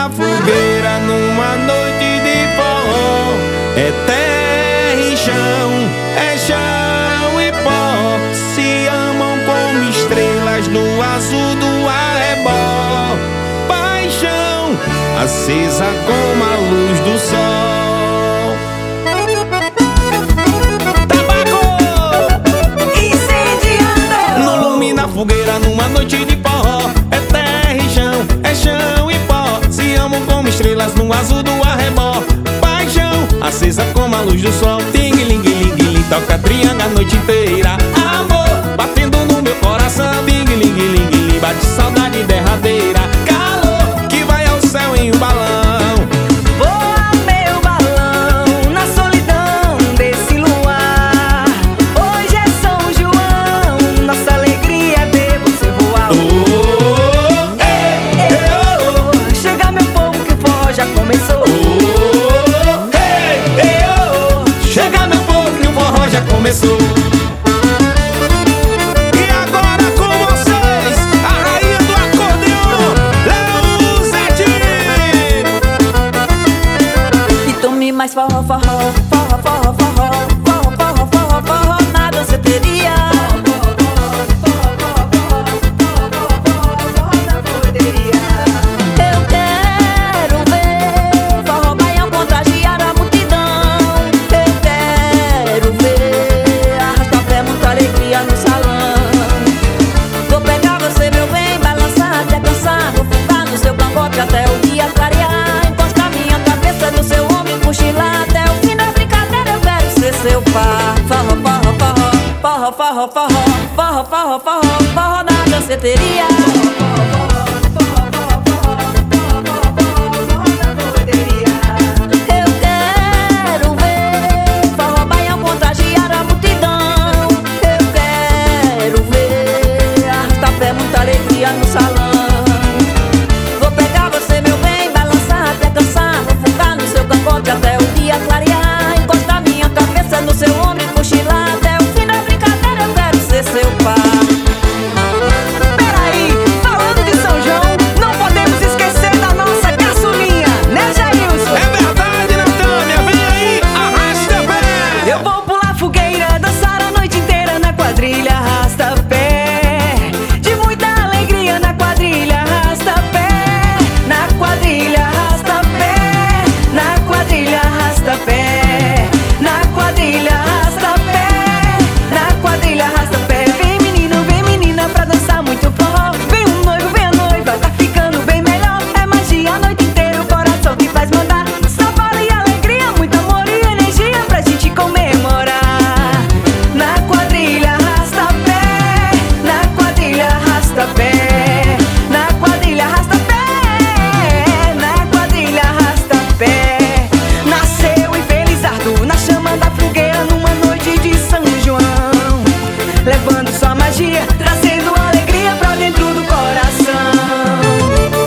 na fogueira numa noite de forró. É terra e chão, é chão e pó. Se amam como estrelas no azul do arrebol. Paixão acesa como a luz do sol. Tabaco incendiando No lume na fogueira numa noite de forró. É terra e chão e pó. Se amam como estrelas no azul do arrebol. Paixão acesa como a luz do sol. Ting-ling-ling-ling, toca triângulo a noite inteira. Amor batendo no meu coração. Ting-ling-ling-ling, bate saudade derradeira. Calor que vai ao céu em um balão. Voa meu balão na solidão desse luar. Hoje é São João, nossa alegria é ver você voar. Oh, ei, ei, oh, Chega meu povo que o forró já começou. oh, ei, ei, oh. Chega meu povo que o forró já começou. E agora com vocês, a rainha do acordeon, Léo Zete. E tome mais forró, forró, forró, forró, forró, forró, forró, forró, forró na danceteria. Eu quero ver forró baião contagiar a multidão. Eu quero ver arrasta pé, muita alegria no salão. Vou pegar você, meu bem, balançar até cansar. Vou ficar no seu cangote até o dia clarear. Encostar minha cabeça no seu ombro e cochilar. Até o fim da brincadeira eu quero ser seu par. Forró, forró, forró, forró, forró, forró, forró, forró, forró, forró na danceteria. Eu quero ver forró baião contagiar a multidão. Eu quero ver arrasta pé, muita alegria no salão. Vou pegar você, meu bem, balançar até cansar. Vou ficar no seu cangote até o dia clarear. Encostar minha cabeça no seu ombro e cochilar. Até o fim da brincadeira eu quero ser seu par. Peraí, falando de São João, não podemos esquecer da nossa caçulinha, né, Jailson? É verdade, Natânia, vem aí, arrasta pé. Eu vou pular fogueira, dançar a noite inteira na quadrilha, arrasta pé. De muita alegria na quadrilha, arrasta pé. Na quadrilha, arrasta pé. Na quadrilha, arrasta pé. Na quadrilha, arrasta pé. Na quadrilha, arrasta pé. Vem menino, vem menina pra dançar muito forró. Vem um noivo, vem a noiva, tá ficando bem melhor. É magia a noite inteira, o coração que faz mandar. Sabor e alegria, muito amor e energia pra gente comemorar. Na quadrilha, arrasta pé. Na quadrilha, arrasta pé. Na quadrilha, arrasta pé. Na quadrilha, arrasta pé. Nasceu em Felizardo, na chama da fogueira, numa noite de São João. Levando sua magia, trazendo alegria pra dentro do coração.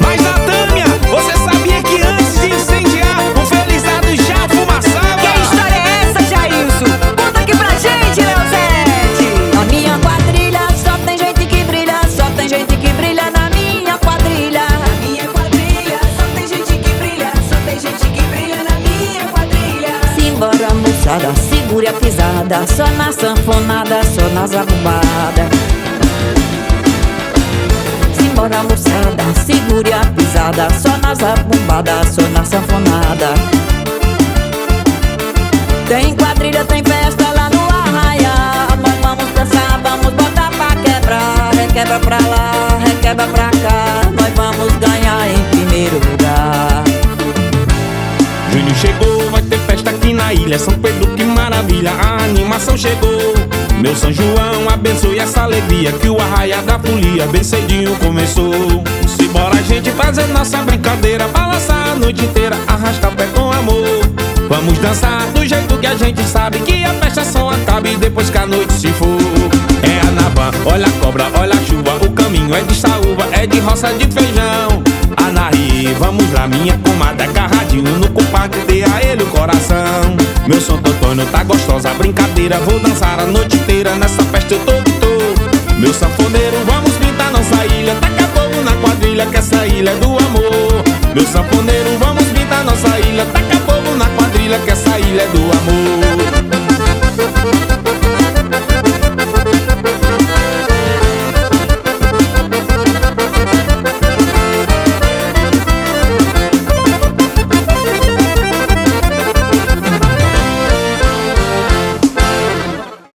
Mas Natânia, você sabia que antes de incendiar o Felizardo já fumaçava? Que história é essa, Jailson? Conta aqui pra gente, Leozete. Na minha quadrilha só tem gente que brilha, só tem gente que brilha na minha quadrilha. Na minha quadrilha só tem gente que brilha, só tem gente que brilha na minha quadrilha. Simbora, moçada, segure a pisada, só na sanfonada, só na zabumbada. Simbora, moçada, segure a pisada, só na zabumbada, só na sanfonada. Tem quadrilha, tem festa lá no arraial. Nós vamos dançar, vamos botar pra quebrar. Requebra pra lá, requebra pra cá. Nós vamos ganhar em primeiro lugar. Junho chegou, vai ter festa aqui na ilha. São Pedro, que maravilha, a animação chegou. Meu São João, abençoe essa alegria, que o arraial da folia bem cedinho começou. Simbora a gente fazer nossa brincadeira, balançar a noite inteira, arrasta pé com amor. Vamos dançar do jeito que a gente sabe, que a festa só acabe depois que a noite se for. É a Navan, olha a cobra, olha a chuva, o caminho é de saúva, é de roça de feijão. Anaí, vamos lá minha comadre, agarradinho no compadre, dê a ele o coração. Meu Santo Antônio, tá gostosa a brincadeira, vou dançar a noite inteira, nessa festa eu tô que tô. Meu sanfoneiro, vamos pintar nossa ilha, taca fogo na quadrilha, que essa ilha é do amor. Meu sanfoneiro, vamos pintar nossa ilha. Taca fogo na quadrilha, que essa ilha é do amor.